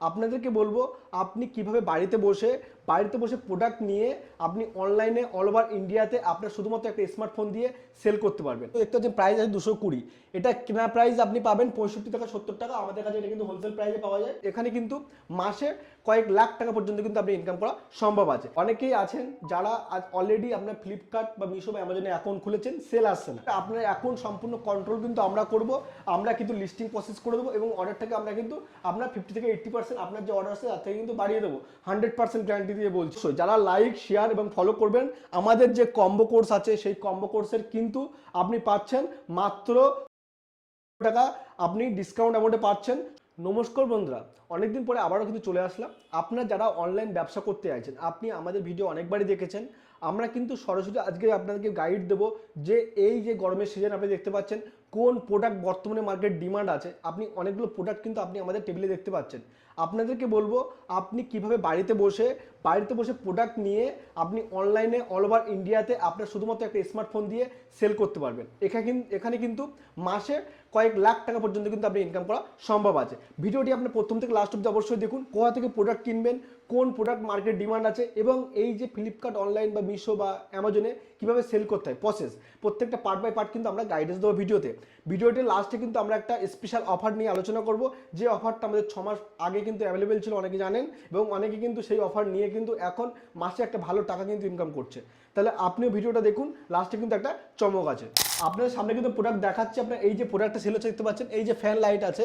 আপনাদেরকে বলবো আপনি কিভাবে বাড়িতে বসে প্রোডাক্ট নিয়ে আপনি অনলাইনে অল ওভার ইন্ডিয়াতে আপনার শুধুমাত্র একটা স্মার্টফোন দিয়ে সেল করতে পারবেন। তো একটা যে প্রাইস আছে 220, এটা কেনা প্রাইস আপনি পাবেন 65 টাকা 70 টাকা। আমাদের কাছে এটা কিন্তু হোলসেল প্রাইসে পাওয়া যায়। এখানে কিন্তু মাসে কয়েক লাখ টাকা পর্যন্ত কিন্তু আপনি ইনকাম করা সম্ভব আছে। অনেকেই আছেন যারা আজ অলরেডি আপনার ফ্লিপকার্ট বা মিশো বা অ্যামাজনে অ্যাকাউন্ট খুলেছেন, সেল আসছে না। আপনার অ্যাকাউন্ট সম্পূর্ণ কন্ট্রোল কিন্তু আমরা করব। আমরা কিন্তু লিস্টিং প্রসেস করে দেবো এবং অর্ডারটাকে আমরা কিন্তু আপনার 50 থেকে 80% আপনার যে অর্ডার আছে তার থেকে কিন্তু বাড়িয়ে দেবো। 100% গ্যারান্টি দিয়ে বলছি। যারা লাইক শেয়ার এবং ফলো করবেন, আমাদের যে কম্বো কোর্স আছে সেই কম্বো কোর্সের কিন্তু আপনি পাচ্ছেন মাত্র টাকা, আপনি ডিসকাউন্ট অ্যামাউন্টে পাচ্ছেন। নমস্কার বন্ধুরা, অনেকদিন পরে আবারও কিন্তু চলে আসলাম। আপনারা যারা অনলাইন ব্যবসা করতে চাইছেন, আপনি আমাদের ভিডিও অনেকবারই দেখেছেন। আমরা কিন্তু সরাসরি আজকে আপনাদেরকে গাইড দেবো যে এই যে গরমের সিজন আপনি দেখতে পাচ্ছেন কোন প্রোডাক্ট বর্তমানে মার্কেট ডিমান্ড আছে। আপনি অনেকগুলো প্রোডাক্ট কিন্তু আপনি আমাদের টেবিলে দেখতে পাচ্ছেন। আপনাদেরকে বলবো আপনি কিভাবে বাড়িতে বসে প্রোডাক্ট নিয়ে আপনি অনলাইনে অল ওভার ইন্ডিয়াতে আপনার শুধুমাত্র একটা স্মার্টফোন দিয়ে সেল করতে পারবেন। এখানে কিন্তু মাসে কয়েক লাখ টাকা পর্যন্ত কিন্তু আপনি ইনকাম করা সম্ভব আছে। ভিডিওটি আপনি প্রথম থেকে লাস্ট অবধি অবশ্যই দেখুন। কোথা থেকে প্রোডাক্ট কিনবেন, কোন প্রোডাক্ট মার্কেট ডিমান্ড আছে এবং এই যে ফ্লিপকার্ট অনলাইন বা মিশো বা অ্যামাজনে কীভাবে সেল করতে হয় প্রসেস, প্রত্যেকটা পার্ট বাই পার্ট কিন্তু আমরা গাইডেন্স দেবো ভিডিওটির লাস্টে কিন্তু আমরা একটা স্পেশাল অফার নিয়ে আলোচনা করব। যে অফারটা আমাদের 6 মাস আগে কিন্তু অ্যাভেলেবেল ছিল, অনেকে জানেন, এবং অনেকে কিন্তু সেই অফার নিয়ে কিন্তু এখন মাসে একটা ভালো টাকা কিন্তু ইনকাম করছে। তাহলে আপনিও ভিডিওটা দেখুন, লাস্টে কিন্তু একটা চমক আছে। আপনাদের সামনে কিন্তু প্রোডাক্ট দেখাচ্ছি। আপনার এই যে প্রোডাক্টটা সেল হচ্ছে দেখতে পাচ্ছেন, এই যে ফ্যান লাইট আছে,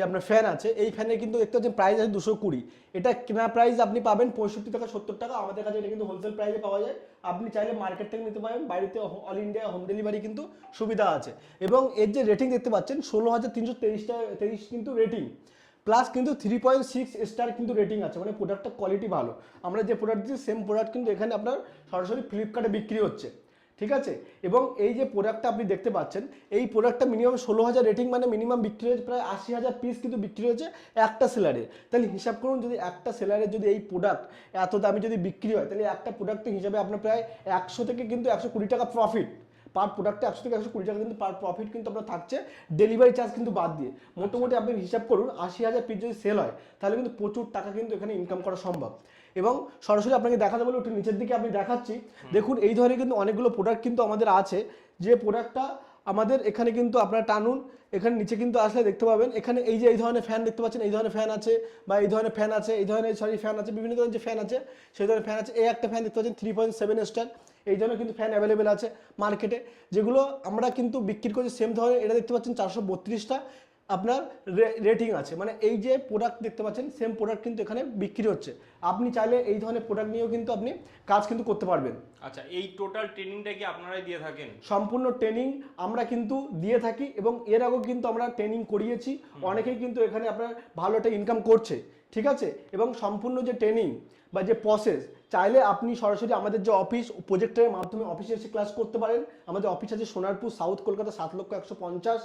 আপনার ফ্যান আছে, এই ফ্যানের কিন্তু দেখতে পাচ্ছেন প্রাইস আছে 220। এটা কেনা প্রাইস আপনি পাবেন 65 টাকা 70 টাকা। আমাদের কাছে এটা কিন্তু হোলসেল প্রাইসে পাওয়া যায়। আপনি চাইলে মার্কেট থেকে নিতে পারেন, বাড়িতে অল ইন্ডিয়া হোম ডেলিভারি কিন্তু সুবিধা আছে। এবং এর যে রেটিং দেখতে পাচ্ছেন 16,323 কিন্তু রেটিং, প্লাস কিন্তু 3.6 স্টার কিন্তু রেটিং আছে, মানে প্রোডাক্টটা কোয়ালিটি ভালো। আমরা যে প্রোডাক্ট দিচ্ছি সেম প্রোডাক্ট কিন্তু এখানে আপনার সরাসরি ফ্লিপকার্টে বিক্রি হচ্ছে, ঠিক আছে। এবং এই যে প্রোডাক্টটা আপনি দেখতে পাচ্ছেন, এই প্রোডাক্টটা মিনিমাম 16,000 রেটিং, মানে মিনিমাম বিক্রি হয়েছে প্রায় 80,000 পিস কিন্তু বিক্রি হয়েছে একটা সেলারে। তাহলে হিসাব করুন, যদি একটা সেলারে যদি এই প্রোডাক্ট এত দামে যদি বিক্রি হয়, তাহলে একটা প্রোডাক্টের হিসাবে আপনার প্রায় 100 থেকে কিন্তু 120 টাকা প্রফিট পার প্রোডাক্টে। 100 থেকে 120 টাকা কিন্তু পার প্রফিট কিন্তু আপনার থাকছে, ডেলিভারি চার্জ কিন্তু বাদ দিয়ে। মোটামুটি আপনি হিসাব করুন 80,000 পিস যদি সেল হয়, তাহলে কিন্তু প্রচুর টাকা কিন্তু এখানে ইনকাম করা সম্ভব। এবং সরাসরি আপনাকে দেখাতে বলে একটু নিচের দিকে আপনি দেখাচ্ছি, দেখুন এই ধরনের কিন্তু অনেকগুলো প্রোডাক্ট কিন্তু আমাদের আছে। যে প্রোডাক্টটা আমাদের এখানে কিন্তু আপনারা টানুন, এখানে নিচে কিন্তু আসলে দেখতে পাবেন, এখানে এই যে এই ধরনের ফ্যান দেখতে পাচ্ছেন, এই ধরনের ফ্যান আছে, বা এই ধরনের ফ্যান আছে, এই ধরনের ফ্যান আছে, বিভিন্ন ধরনের যে ফ্যান আছে সেই ধরনের ফ্যান আছে। এই একটা ফ্যান দেখতে পাচ্ছেন 3.7 স্টার, এই জন্য কিন্তু ফ্যান অ্যাভেলেবেল আছে মার্কেটে, যেগুলো আমরা কিন্তু বিক্রি করছি সেম ধরনের। এটা দেখতে পাচ্ছেন 432টা আপনার রেটিং আছে, মানে এই যে প্রোডাক্ট দেখতে পাচ্ছেন সেম প্রোডাক্ট কিন্তু এখানে বিক্রি হচ্ছে। আপনি চাইলে এই ধরনের প্রোডাক্ট নিয়েও কিন্তু আপনি কাজ কিন্তু করতে পারবেন। আচ্ছা, এই টোটাল ট্রেনিংটা কি আপনারাই দিয়ে থাকেন? সম্পূর্ণ ট্রেনিং আমরা কিন্তু দিয়ে থাকি, এবং এর আগেও কিন্তু আমরা ট্রেনিং করিয়েছি। অনেকেই কিন্তু এখানে আপনার ভালো একটা ইনকাম করছে, ঠিক আছে। এবং সম্পূর্ণ যে ট্রেনিং বা যে প্রসেস, চাইলে আপনি সরাসরি আমাদের যে অফিস প্রজেক্টের মাধ্যমে অফিসে এসে ক্লাস করতে পারেন। আমাদের অফিস আছে সোনারপুর, সাউথ কলকাতা, 7,150।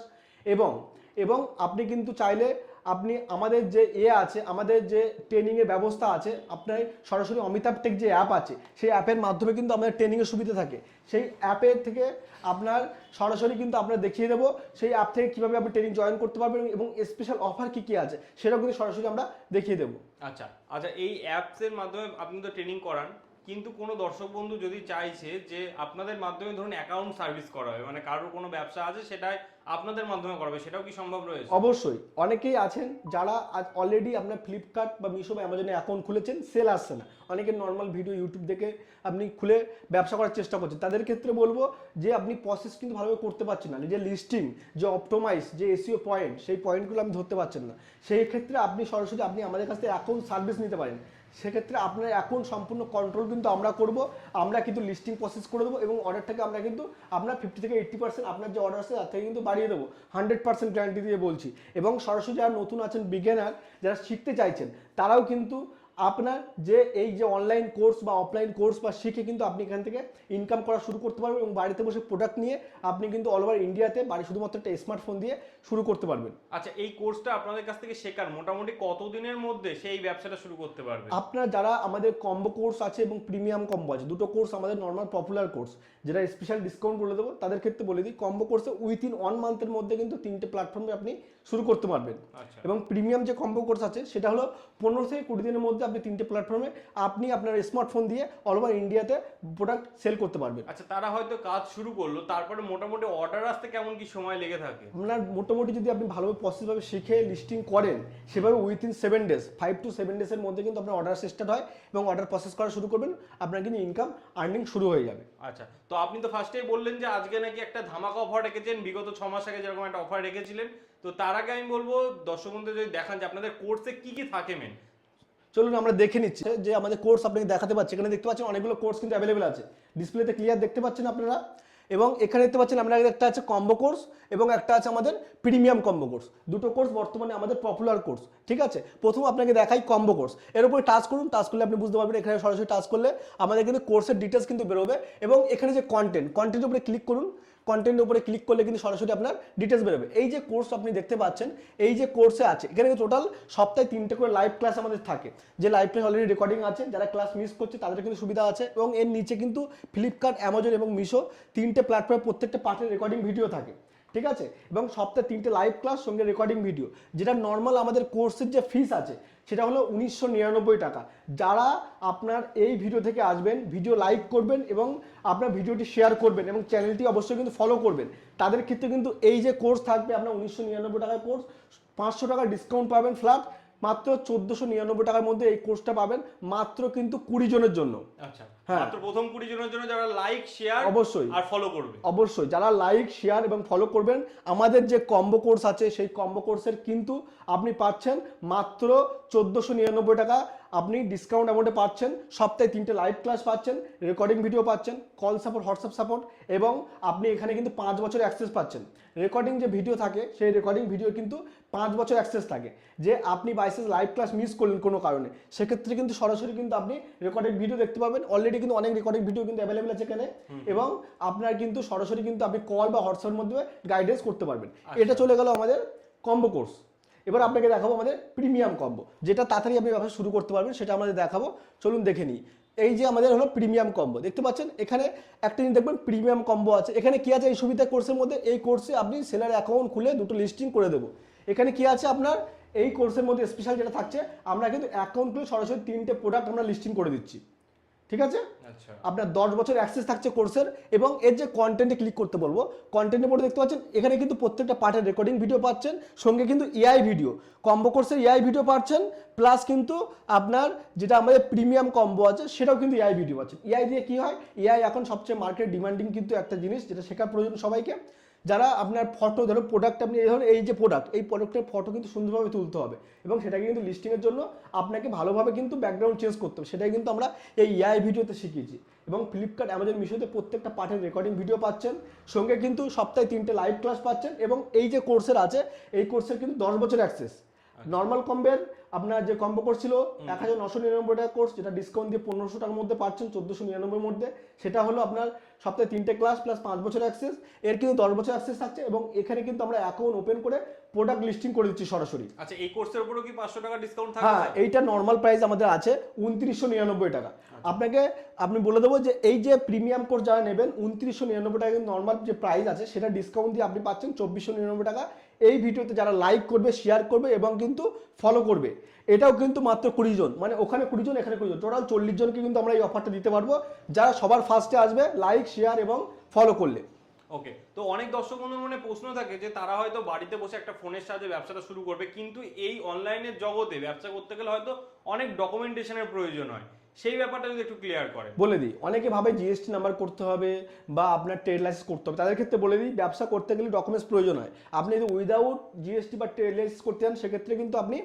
এবং আপনি কিন্তু চাইলে আপনি আমাদের যে আছে, আমাদের যে ট্রেনিংয়ের ব্যবস্থা আছে, আপনার সরাসরি অমিতাভ টেক যে অ্যাপ আছে, সেই অ্যাপের মাধ্যমে কিন্তু আমাদের ট্রেনিংয়ের সুবিধা থাকে। সেই অ্যাপের থেকে আপনার সরাসরি কিন্তু আপনার দেখিয়ে দেবো সেই অ্যাপ থেকে কীভাবে আপনি ট্রেনিং জয়েন করতে পারবেন এবং স্পেশাল অফার কী কী আছে সেটাও কিন্তু সরাসরি আমরা দেখিয়ে দেবো। আচ্ছা আচ্ছা, এই অ্যাপসের মাধ্যমে আপনি তো ট্রেনিং করান, কিন্তু কোনো দর্শক বন্ধু যদি চাইছে যে আপনাদের মাধ্যমে ধরুন অ্যাকাউন্ট সার্ভিস করা হয়, মানে কারোর কোনো ব্যবসা আছে সেটাই আপনাদের মাধ্যমে করাবে, সেটাও কি সম্ভব রয়েছে? অবশ্যই। অনেকেই আছেন যারা আজ অলরেডি আপনার ফ্লিপকার্ট বা মিশো বা অ্যামাজনে অ্যাকাউন্ট খুলেছেন, সেল আসছে না। অনেকে নর্মাল ভিডিও ইউটিউব দেখে আপনি খুলে ব্যবসা করার চেষ্টা করছেন, তাদের ক্ষেত্রে বলবো যে আপনি প্রসেস কিন্তু ভালোভাবে করতে পারছেন না, যে লিস্টিং, যে অপটোমাইজ, যে এসইও পয়েন্ট, সেই পয়েন্টগুলো আপনি ধরতে পারছেন না। সেই ক্ষেত্রে আপনি সরাসরি আপনি আমাদের কাছ থেকে অ্যাকাউন্ট সার্ভিস নিতে পারেন। সেক্ষেত্রে আপনার অ্যাকাউন্ট সম্পূর্ণ কন্ট্রোল কিন্তু আমরা করব। আমরা কিন্তু লিস্টিং প্রসেস করে দেবো এবং অর্ডারটাকে আমরা কিন্তু আপনার 50 থেকে 80% আপনার যে অর্ডার আছে তার থেকে কিন্তু বাড়িয়ে দেবো, 100% গ্যারান্টি দিয়ে বলছি। এবং সরাসরি যারা নতুন আছেন, বিগিনার যারা শিখতে চাইছেন, তারাও কিন্তু আপনার যে এই যে অনলাইন কোর্স বা অফলাইন কোর্স বা শিখে কিন্তু আপনি এখান থেকে ইনকাম করা শুরু করতে পারবেন এবং বাড়িতে বসে প্রোডাক্ট নিয়ে আপনি কিন্তু অল ওভার ইন্ডিয়াতে বাড়ি শুধুমাত্র একটা স্মার্টফোন দিয়ে শুরু করতে পারবেন। আচ্ছা, এই কোর্সটা আপনাদের কাছ থেকে শেখার মোটামুটি কতদিনের মধ্যে সেই ব্যবসাটা শুরু করতে পারবে? আপনার যারা আমাদের কম্বো কোর্স আছে এবং প্রিমিয়াম কম্বো আছে, দুটো কোর্স আমাদের নর্মাল পপুলার কোর্স, যেটা স্পেশাল ডিসকাউন্ট বলে দেবো, তাদের ক্ষেত্রে বলে দিই কম্বো কোর্সে উইথিন 1 মান্থের মধ্যে কিন্তু 3টে প্ল্যাটফর্মে আপনি শুরু করতে পারবেন। আচ্ছা এবং প্রিমিয়াম যে কম্বো কোর্স আছে সেটা হলো 15 থেকে 20 দিনের মধ্যে আপনি 3টে প্ল্যাটফর্মে আপনি আপনার স্মার্টফোন দিয়ে অল ওভার ইন্ডিয়াতে প্রোডাক্ট সেল করতে পারবেন। আচ্ছা, তারা হয়তো কাজ শুরু করলো, তারপরে মোটামুটি অর্ডার আসতে কেমন কি সময় লেগে থাকে? আপনার মোটামুটি যদি আপনি ভালোভাবে প্রসেসভাবে শিখে লিস্টিং করেন সেভাবে উইথিন 7 ডেজ 5 to 7 ডেজের মধ্যে কিন্তু আপনার অর্ডার স্টার্ট হয় এবং অর্ডার প্রসেস করা শুরু করবেন, আপনার কিন্তু ইনকাম আর্নিং শুরু হয়ে যাবে। আচ্ছা, তো আপনি তো ফার্স্টেই বললেন যে আজকে নাকি একটা ধামাকা অফার রেখেছেন, বিগত 6 মাস আগে যেরকম একটা অফার রেখেছিলেন, তো তার আগে আমি বলবো দর্শক বন্ধু যদি দেখান যে আপনাদের কোর্সে কি কি থাকে মেন। চলুন আমরা দেখে নিচ্ছি যে আমাদের কোর্স আপনাকে দেখাতে পাচ্ছি। এখানে দেখতে পাচ্ছেন অনেকগুলো কোর্স কিন্তু অ্যাভেলেবেল আছে, ডিসপ্লেতে ক্লিয়ার দেখতে পাচ্ছেন আপনারা। এবং এখানে দেখতে পাচ্ছেন আমরা একটা আছে কম্বো কোর্স এবং একটা আছে আমাদের প্রিমিয়াম কম্বো কোর্স। দুটো কোর্স বর্তমানে আমাদের পপুলার কোর্স, ঠিক আছে। প্রথম আপনাকে দেখাই কম্বো কোর্স, এর উপরে টাচ করুন, টাচ করলে আপনি বুঝতে পারবেন। এখানে সরাসরি টাচ করলে আমাদের কিন্তু কোর্সের ডিটেলস কিন্তু বেরোবে এবং এখানে যে কন্টেন্টের উপরে ক্লিক করুন, কন্টেন্টের উপরে ক্লিক করলে কিন্তু সরাসরি আপনার ডিটেলস বেরোবে। এই যে কোর্স আপনি দেখতে পাচ্ছেন, এই যে কোর্সে আছে এখানে টোটাল সপ্তাহে 3টে করে লাইভ ক্লাস আমাদের থাকে, যে লাইভ ক্লাস অলরেডি রেকর্ডিং আছে, যারা ক্লাস মিস করছে তাদের কিন্তু সুবিধা আছে। এবং এর নিচে কিন্তু ফ্লিপকার্ট, অ্যামাজন এবং মিশো 3টে প্ল্যাটফর্মে প্রত্যেকটা পার্টের রেকর্ডিং ভিডিও থাকে, ঠিক আছে। এবং সপ্তাহে 3টে লাইভ ক্লাস সঙ্গে রেকর্ডিং ভিডিও। যেটা নর্মাল আমাদের কোর্সের যে ফিস আছে সেটা হলো 1999 টাকা। যারা আপনার এই ভিডিও থেকে আসবেন, ভিডিও লাইক করবেন এবং আপনার ভিডিওটি শেয়ার করবেন এবং চ্যানেলটি অবশ্যই কিন্তু ফলো করবেন, তাদের ক্ষেত্রে কিন্তু এই যে কোর্স থাকবে আপনার 1999 টাকার কোর্স, 500 টাকা ডিসকাউন্ট পাবেন ফ্ল্যাট, মাত্র 1499 টাকার মধ্যে এই কোর্সটা পাবেন, মাত্র কিন্তু 20 জনের জন্য। আচ্ছা, হ্যাঁ। মাত্র প্রথম 20 জনের জন্য যারা লাইক শেয়ার অবশ্যই আর ফলো করবে। অবশ্যই যারা লাইক শেয়ার এবং ফলো করবেন, আমাদের যে কম্বো কোর্স আছে সেই কম্বো কোর্সের কিন্তু আপনি পাচ্ছেন মাত্র 1499 টাকা। আপনি ডিসকাউন্ট অ্যামাউন্টে পাচ্ছেন, সপ্তাহে 3টে লাইভ ক্লাস পাচ্ছেন, রেকর্ডিং ভিডিও পাচ্ছেন, কল সাপোর্ট, হোয়াটসঅ্যাপ সাপোর্ট এবং আপনি এখানে কিন্তু 5 বছর অ্যাক্সেস পাচ্ছেন। রেকর্ডিং যে ভিডিও থাকে সেই রেকর্ডিং ভিডিও কিন্তু 5 বছর অ্যাক্সেস থাকে। যে আপনি বাইসেন্স লাইভ ক্লাস মিস করলেন কোনো কারণে, সেক্ষেত্রে কিন্তু সরাসরি কিন্তু আপনি রেকর্ডেড ভিডিও দেখতে পাবেন। অলরেডি কিন্তু অনেক রেকর্ডিং ভিডিও কিন্তু অ্যাভেলেবেল আছে এখানে এবং আপনার কিন্তু সরাসরি কিন্তু আপনি কল বা হোয়াটসঅ্যাপের মধ্যে গাইডেন্স করতে পারবেন। এটা চলে গেল আমাদের কম্বো কোর্স। এবার আপনাকে দেখাবো আমাদের প্রিমিয়াম কম্বো, যেটা তাড়াতাড়ি আপনি ব্যবসা শুরু করতে পারবেন, সেটা আমাদের দেখাবো। চলুন দেখে নিই। এই যে আমাদের হলো প্রিমিয়াম কম্বো, দেখতে পাচ্ছেন এখানে একটা জিনিস দেখবেন প্রিমিয়াম কম্বো আছে। এখানে কি আছে এই সুবিধা কোর্সের মধ্যে, এই কোর্সে আপনি সেলার অ্যাকাউন্ট খুলে দুটো লিস্টিং করে দেবো। এখানে কি আছে আপনার এই কোর্সের মধ্যে স্পেশাল যেটা থাকছে, আমরা কিন্তু অ্যাকাউন্ট খুলে সরাসরি 3টে প্রোডাক্ট আমরা লিস্টিং করে দিচ্ছি, ঠিক আছে। আচ্ছা, আপনার 10 বছর অ্যাক্সেস থাকছে কোর্সের। এবং এর যে কন্টেন্টে ক্লিক করতে বলবো, কন্টেন্টের মধ্যে দেখতে পাচ্ছেন এখানে কিন্তু প্রত্যেকটা পার্টের রেকর্ডিং ভিডিও পাচ্ছেন, সঙ্গে কিন্তু এআই ভিডিও, কম্বো কোর্সের এআই ভিডিও পাচ্ছেন, প্লাস কিন্তু আপনার যেটা আমাদের প্রিমিয়াম কম্বো আছে সেটাও কিন্তু এআই ভিডিও পাচ্ছেন। এআই দিয়ে কি হয়, এআই এখন সবচেয়ে মার্কেট ডিমান্ডিং কিন্তু একটা জিনিস, যেটা শেখার প্রয়োজন সবাইকে। যারা আপনার ফটো, ধরো প্রোডাক্ট আপনি এই ধরুন এই যে প্রোডাক্ট, এই প্রোডাক্টের ফটো কিন্তু সুন্দরভাবে তুলতে হবে এবং সেটাকে কিন্তু লিস্টিংয়ের জন্য আপনাকে ভালোভাবে কিন্তু ব্যাকগ্রাউন্ড চেঞ্জ করতে হবে, সেটাই কিন্তু আমরা এই এআই ভিডিওতে শিখিয়েছি। এবং ফ্লিপকার্ট, অ্যামাজন, মিশোতে প্রত্যেকটা পার্টের রেকর্ডিং ভিডিও পাচ্ছেন, সঙ্গে কিন্তু সপ্তাহে 3টে লাইভ ক্লাস পাচ্ছেন। এবং এই যে কোর্সের আছে এই কোর্সের কিন্তু 10 বছর অ্যাক্সেস। নর্মাল কম্বের আপনার যে কম্বো কোর্স ছিল 1999 টাকা কোর্স, যেটা ডিসকাউন্ট দিয়ে 1500 টাকার মধ্যে পাচ্ছেন 1499 মধ্যে, সেটা হলো আপনার সপ্তাহে 3টে ক্লাস প্লাস 5 বছর অ্যাক্সেস। এর কিন্তু 10 বছর অ্যাক্সেস থাকছে এবং এখানে কিন্তু আমরা অ্যাকাউন্ট ওপেন করে প্রোডাক্ট লিস্টিং করে দিচ্ছি সরাসরি। আচ্ছা, এই কোর্সের উপরেও কি 500 টাকা ডিসকাউন্ট থাকবে? হ্যাঁ, এইটা নর্মাল প্রাইস আমাদের আছে 2999 টাকা। আপনাকে আপনি বলে দেবো যে এই যে প্রিমিয়াম কোর্স যারা নেবেন 2999 টাকা কিন্তু নর্মাল যে প্রাইস আছে, সেটা ডিসকাউন্ট দিয়ে আপনি পাচ্ছেন 2499 টাকা। এই ভিডিওতে যারা লাইক করবে, শেয়ার করবে এবং কিন্তু ফলো করবে, এটাও কিন্তু মাত্র 20 জন, মানে ওখানে 20 জন এখানে 20 জন, টোটাল 40 জনকে কিন্তু আমরা এই অফারটা দিতে পারবো, যারা সবার ফার্স্টে আসবে লাইক, শেয়ার এবং ফলো করলে। ওকে, তো অনেক দর্শক বন্ধুর মনে প্রশ্ন থাকে যে তারা হয়তো বাড়িতে বসে একটা ফোনের সাহায্যে ব্যবসাটা শুরু করবে, কিন্তু এই অনলাইনের জগতে ব্যবসা করতে গেলে হয়তো অনেক ডকুমেন্টেশনের প্রয়োজন হয়, সেই ব্যাপারটা যদি একটু ক্লিয়ার করেন। বলে দিই, অনেকে ভাবে জিএসটি নাম্বার করতে হবে বা আপনার ট্রেড লাইসেন্স করতে হবে, তাদের ক্ষেত্রে বলে দিই ব্যবসা করতে গেলে ডকুমেন্টস প্রয়োজন হয়। আপনি যদি উইদাউট জিএসটি বা ট্রেড লাইসেন্স করতে চান, সেক্ষেত্রে কিন্তু আপনি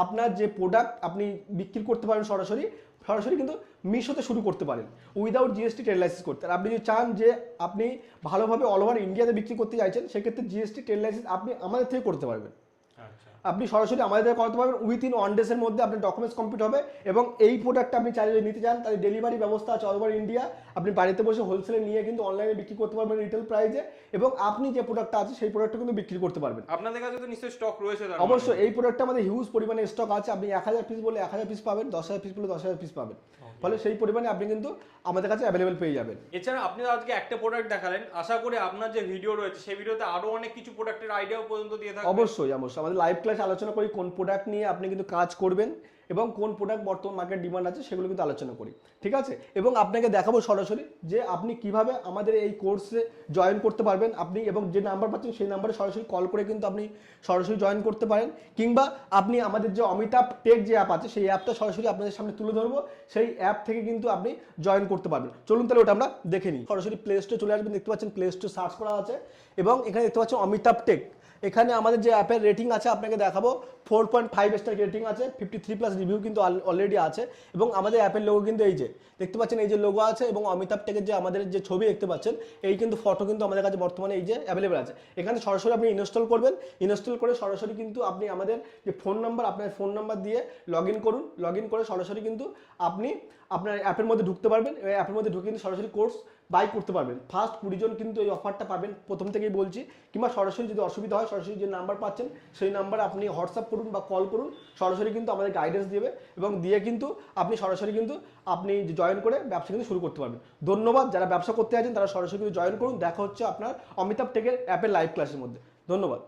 আপনার যে প্রোডাক্ট আপনি বিক্রি করতে পারেন সরাসরি কিন্তু মিশোতে শুরু করতে পারেন উইদাউট জিএসটি ট্রেড লাইসেন্স করতে। আর আপনি যদি চান যে আপনি ভালোভাবে অল ওভার ইন্ডিয়াতে বিক্রি করতে চাইছেন, সেক্ষেত্রে জিএসটি ট্রেড লাইসেন্স আপনি আমাদের থেকে করতে পারবেন। আচ্ছা, আপনি সরাসরি আমাদের করতে পারবেন উইথিন 1 ডেজের মধ্যে আপনার ডকুমেন্টস কমপ্লিট হবে। এবং এই প্রোডাক্টটা আপনি চাইলে যদি নিতে চান তাহলে ডেলিভারি ব্যবস্থা আছে অল ওভার ইন্ডিয়া। আপনি বাড়িতে বসে হোলসেলে নিয়ে কিন্তু অনলাইনে বিক্রি করতে পারবেন রিটেল প্রাইসে, এবং আপনি যে প্রোডাক্টটা আছে সেই প্রোডাক্টটা কিন্তু বিক্রি করতে পারবেন। আপনাদের কাছে তো নিশ্চয়ই স্টক রয়েছে তার অবশ্যই এই প্রোডাক্টটা আমাদের হিউজ পরিমাণে স্টক আছে। আপনি 1000 পিস বলে 1000 পিস পাবেন, 10,000 পিস বলে 10,000 পিস পাবেন। ফলে সেই পরিমাণে আপনি কিন্তু আমাদের কাছে অ্যাভেলেবেল পেয়ে যাবেন। এছাড়া আপনি আজকে একটা প্রোডাক্ট দেখালেন, আশা করি আপনার যে ভিডিও রয়েছে সেই ভিডিওতে আরো অনেক কিছু প্রোডাক্টের আইডিয়াও পর্যন্ত দিয়ে থাকবেন। অবশ্যই আমাদের লাইভ ক্লাসে আলোচনা করি কোন প্রোডাক্ট নিয়ে আপনি কিন্তু কাজ করবেন এবং কোন প্রোডাক্ট বর্তমান মার্কেট ডিমান্ড আছে সেগুলো কিন্তু আলোচনা করি, ঠিক আছে। এবং আপনাকে দেখাবো সরাসরি যে আপনি কিভাবে আমাদের এই কোর্সে জয়েন করতে পারবেন। আপনি এবং যে নাম্বার পাচ্ছেন সেই নাম্বারে সরাসরি কল করে কিন্তু আপনি সরাসরি জয়েন করতে পারেন, কিংবা আপনি আমাদের যে অমিতাভ টেক যে অ্যাপ আছে সেই অ্যাপটা সরাসরি আপনাদের সামনে তুলে ধরবো, সেই অ্যাপ থেকে কিন্তু আপনি জয়েন করতে পারবেন। চলুন তাহলে ওটা আমরা দেখে নিই। সরাসরি প্লে স্টোরে চলে আসবেন, দেখতে পাচ্ছেন প্লে স্টোর সার্চ করা আছে এবং এখানে দেখতে পাচ্ছেন অমিতাভ টেক। এখানে আমাদের যে অ্যাপের রেটিং আছে আপনাকে দেখাবো 4.5 স্টার রেটিং আছে, 53+ রিভিউ কিন্তু অলরেডি আছে। এবং আমাদের অ্যাপের লোগো কিন্তু এই যে দেখতে পাচ্ছেন, এই যে লোগো আছে এবং অমিতাভ টেকের যে আমাদের যে ছবি দেখতে পাচ্ছেন এই কিন্তু ফটো কিন্তু আমাদের কাছে বর্তমানে এই যে অ্যাভেলেবেল আছে। এখানে সরাসরি আপনি ইনস্টল করবেন, ইনস্টল করে সরাসরি কিন্তু আপনি আমাদের যে ফোন নাম্বার, আপনার ফোন নাম্বার দিয়ে লগ ইন করুন। লগ ইন করে সরাসরি কিন্তু আপনি আপনার অ্যাপের মধ্যে ঢুকতে পারবেন। এই অ্যাপের মধ্যে ঢুকে কিন্তু সরাসরি কোর্স বাই করতে পারবেন। ফার্স্ট 20 জন কিন্তু এই অফারটা পাবেন, প্রথম থেকেই বলছি। কিংবা সরাসরি যদি অসুবিধা হয় সরাসরি যে নাম্বার পাচ্ছেন সেই নাম্বারে আপনি হোয়াটসঅ্যাপ করুন বা কল করুন, সরাসরি কিন্তু আমাদের গাইডেন্স দেবে এবং দিয়ে কিন্তু আপনি সরাসরি কিন্তু আপনি জয়েন করে ব্যবসা কিন্তু শুরু করতে পারবেন। ধন্যবাদ। যারা ব্যবসা করতে আছেন তারা সরাসরি কিন্তু জয়েন করুন। দেখা হচ্ছে আপনার অমিতাভ টেকের অ্যাপের লাইভ ক্লাসের মধ্যে। ধন্যবাদ।